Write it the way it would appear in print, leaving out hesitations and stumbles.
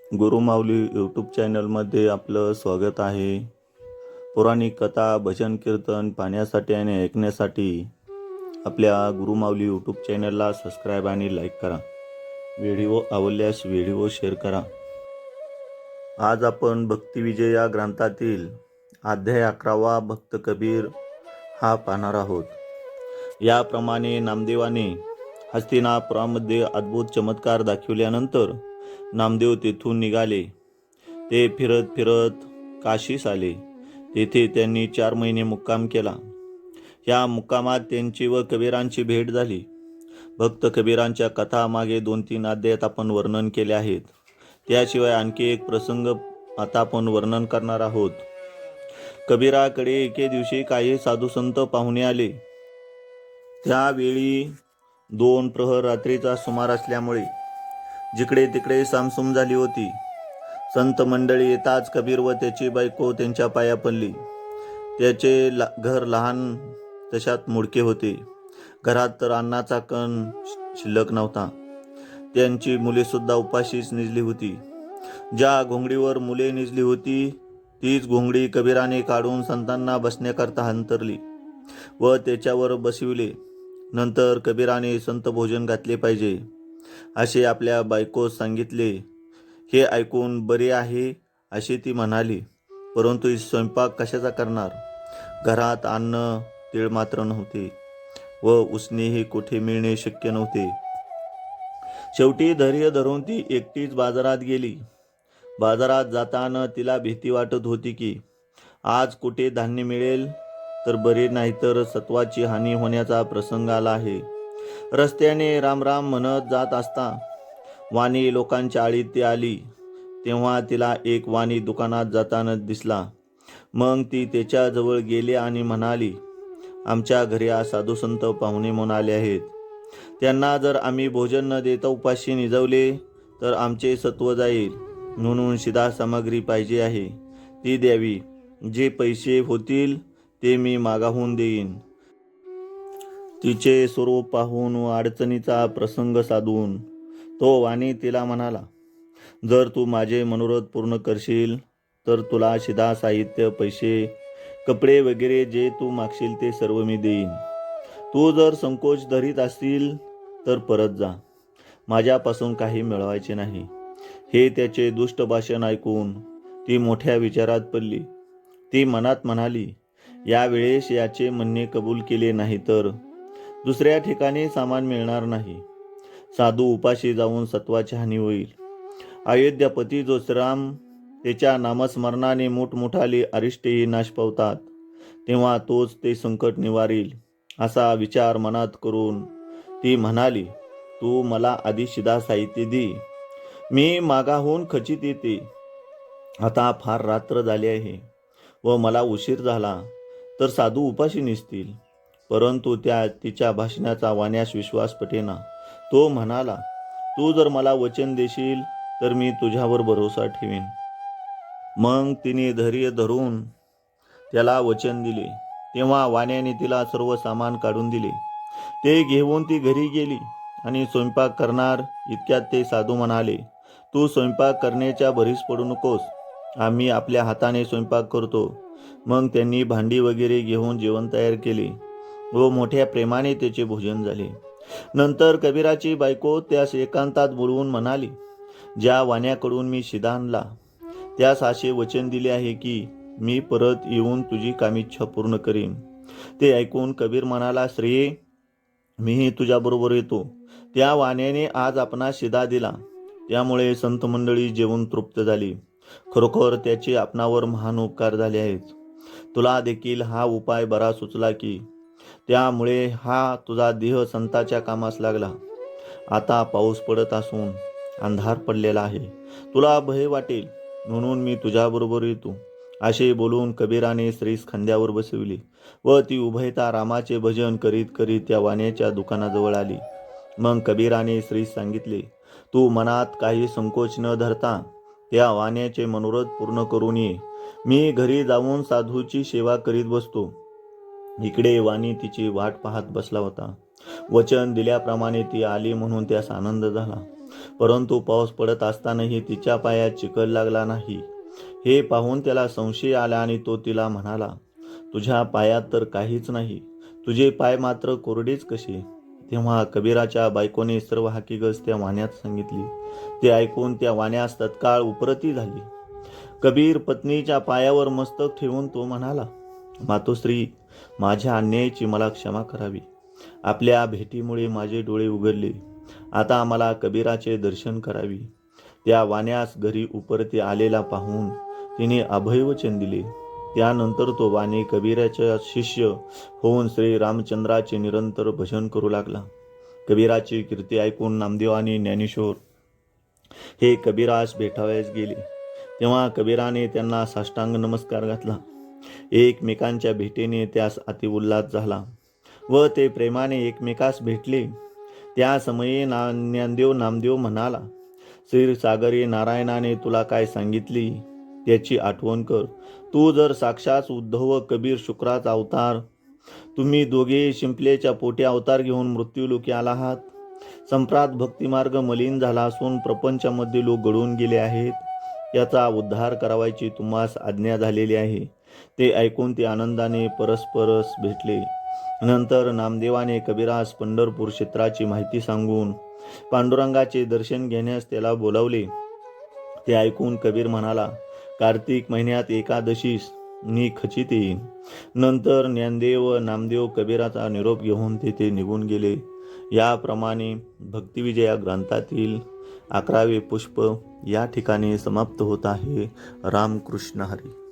Gurumauli YouTube चॅनलमध्ये आपलं स्वागत आहे. पौराणिक कथा, भजन, कीर्तन पाहण्यासाठी आणि ऐकण्यासाठी आपल्या गुरुमाऊली यूट्यूब चॅनलला सबस्क्राईब आणि लाईक करा. व्हिडिओ आवडल्यास व्हिडिओ शेअर करा. आज आपण भक्तिविजय या ग्रंथातील अध्याय 11वा भक्त कबीर हा पाहणार आहोत. याप्रमाणे नामदेवाने हस्तिनापुरामध्ये अद्भुत चमत्कार दाखविल्यानंतर नामदेव तेथून निघाले. ते फिरत फिरत काशीस आले. तेथे त्यांनी 4 महिने मुक्काम केला. या मुक्कामात त्यांची व कबीरांची भेट झाली. भक्त कबीरांच्या कथा मागे 2-3 अध्यायात आपण वर्णन केले आहेत. त्याशिवाय आणखी एक प्रसंग आता आपण वर्णन करणार आहोत. कबीराकडे एके दिवशी काही साधू संत पाहुणे आले. त्यावेळी 2 प्रहर रात्रीचा सुमार असल्यामुळे जिकडे तिकडे सामसूम झाली होती. संत मंडळी येताच कबीर व त्याची बायको त्यांच्या पाया पडली. त्याचे घर लहान तशात मोडके होते. घरात तर अन्नाचा कण शिल्लक नव्हता. त्यांची मुले सुद्धा उपाशीच निजली होती. ज्या घोंगडीवर मुले निजली होती तीच घोंगडी कबीराने काढून संतांना बसण्याकरता अंतरली व त्याच्यावर बसविले. नंतर कबीराने संत भोजन घातले पाहिजे असे आपल्या बायकोस सांगितले. हे ऐकून बरे आहे अशी ती म्हणाली, परंतु स्वयंपाक कशाचा करणार? घरात अन्न तीळ मात्र नव्हते व उसनेही कुठे मिळणे शक्य नव्हते. शेवटी धैर्य धरून ती एकटीच बाजारात गेली. बाजारात जाताना तिला भीती वाटत होती की आज कुठे धान्य मिळेल तर बरे, नाहीतर सत्वाची हानी होण्याचा प्रसंग आला आहे. रस्त्याने रामराम म्हणत जात असता वाणी लोकांच्या आळीत ती आली. तेव्हा तिला एक वाणी दुकानात जाताना दिसला. मग ती त्याच्याजवळ गेली आणि म्हणाली, आमच्या घरी आज साधू संत पाहुणे म्हणून आले आहेत. त्यांना जर आम्ही भोजन न देता उपाशी निजवले तर आमचे सत्व जाईल. म्हणून शिधा सामग्री पाहिजे आहे, ती द्यावी. जे पैसे होतील ते मी मागाहून देईन. तिचे स्वरूप पाहून व अडचणीचा प्रसंग साधून तो वाणी तिला म्हणाला, जर तू माझे मनोरथ पूर्ण करशील तर तुला शिधा, साहित्य, पैसे, कपडे वगैरे जे तू मागशील ते सर्व मी देईन. तू जर संकोच धरीत असशील तर परत जा. माझ्यापासून काही मिळवायचे नाही. हे त्याचे दुष्ट भाषण ऐकून ती मोठ्या विचारात पडली. ती मनात म्हणाली, यावेळेस याचे म्हणणे कबूल केले नाही तर दुसऱ्या ठिकाणी सामान मिळणार नाही. साधू उपाशी जाऊन सत्वाची हानी होईल. अयोध्यापती जो श्रीराम त्याच्या नामस्मरणाने मोठमोठाले अरिष्टेही नाश पावतात, तेव्हा तोच ते संकट निवारील असा विचार मनात करून ती म्हणाली, तू मला आधी शिधा साहित्य दे, मी मागाहून खचित येते. आता फार रात्र झाली आहे व मला उशीर झाला तर साधू उपाशी निसतील. परंतु तिच्या भाषणाचा वाण्यास विश्वास पटेना. तो म्हणाला, तू जर मला वचन देशील तर मी तुझ्यावर भरोसा ठेवीन. मग तिने धैर्य धरून त्याला वचन दिले. तेव्हा वाण्याने तिला सर्व सामान काढून दिले. ते घेऊन ती घरी गेली आणि स्वयंपाक करणार इतक्यात ते साधू म्हणाले, तू स्वयंपाक करण्याच्या भरीस पडू नकोस, आम्ही आपल्या हाताने स्वयंपाक करतो. मग त्यांनी भांडी वगैरे घेऊन जेवण तयार केले व मोठ्या प्रेमाने त्याचे भोजन झाले. नंतर कबीराची बायको त्यास एकांतात बोलवून म्हणाली, ज्या वाण्याकडून मी शिधा आणला त्यास असे वचन दिले आहे की मी परत येऊन तुझी कामिच्छा पूर्ण करीन. ते ऐकून कबीर म्हणाला, श्रेये, मीही तुझ्याबरोबर येतो. त्या वाण्याने आज आपणास शिधा दिला, त्यामुळे संत मंडळी जेवून तृप्त झाली. खरोखर त्याचे आपणावर महान उपकार झाले आहेत. तुला देखील हा उपाय बरा सुचला की त्यामुळे हा तुझा देह संताच्या कामास लागला. आता पाऊस पडत असून अंधार पडलेला आहे. तुला भय वाटेल म्हणून मी तुझ्याबरोबर येतो. असे बोलून कबीराने स्त्रीस खांद्यावर बसविली व ती उभयता रामाचे भजन करीत करीत त्या वाण्याच्या दुकानाजवळ आली. मग कबीराने स्त्रीस सांगितले, तू मनात काही संकोच न धरता त्या वाण्याचे मनोरथ पूर्ण करून ये. मी घरी जाऊन साधूची सेवा करीत बसतो. इकडे वाणी तिची वाट पाहत बसला होता. वचन दिल्याप्रमाणे ती आली म्हणून त्यास आनंद झाला. परंतु पाऊस पडत असतानाही तिच्या पायात चिखल लागला नाही. हे पाहून त्याला संशय आला आणि तो तिला म्हणाला, तुझ्या पायात तर काहीच नाही, तुझे पाय मात्र कोरडेच कसे? तेव्हा कबीराच्या बायकोने सर्व हकीकत त्या वाण्यात सांगितली. ते ऐकून त्या वाण्यास तत्काळ उपरती झाली. कबीर पत्नीच्या पायावर मस्तक ठेवून तो म्हणाला, मातोश्री, माझ्या अन्यायाची मला क्षमा करावी. आपल्या भेटीमुळे माझे डोळे उघडले. आता मला कबीराचे दर्शन करावी. त्या वाण्यास घरी उपरती आलेला पाहून तिने अभयवचन दिले. त्यानंतर तो वाणी कबीराचा शिष्य होऊन श्री रामचंद्राचे निरंतर भजन करू लागला. कबीराची कीर्ती ऐकून नामदेव आणि ज्ञानेश्वर हे कबीरास भेटावयास गेले. तेव्हा कबीराने त्यांना साष्टांग नमस्कार घातला. एकमेकांच्या भेटीने त्यास अतिउल्हास झाला व ते प्रेमाने एकमेकास भेटले. त्या समयी ज्ञानदेव नामदेव म्हणाला, क्षीरसागरी नारायणाने तुला काय सांगितली त्याची आठवण कर. तू जर साक्षात उद्धव व कबीर शुक्राचा अवतार, तुम्ही दोघे शिंपलेच्या पोटी अवतार घेऊन मृत्यूलोकी आला आहात. संप्रात भक्तिमार्ग मलिन झाला असून प्रपंचामध्ये लोक गळून गेले आहेत. त्याचा उद्धार करावयाची तुम्हास आज्ञा झालेली आहे. ते ऐकून ते आनंदाने परस्परस भेटले. नंतर नामदेवाने कबीरास पंढरपूर क्षेत्राची माहिती सांगून पांडुरंगाचे दर्शन घेण्यास त्याला बोलावले. ते ऐकून कबीर म्हणाला, कार्तिक महिन्यात एकादशीस मी खचित येईन. नंतर ज्ञानदेव व नामदेव कबीराचा निरोप घेऊन तेथे निघून गेले. याप्रमाणे भक्तिविजया ग्रंथातील 11वे पुष्प या ठिकाणी समाप्त होत आहे. रामकृष्ण हरी.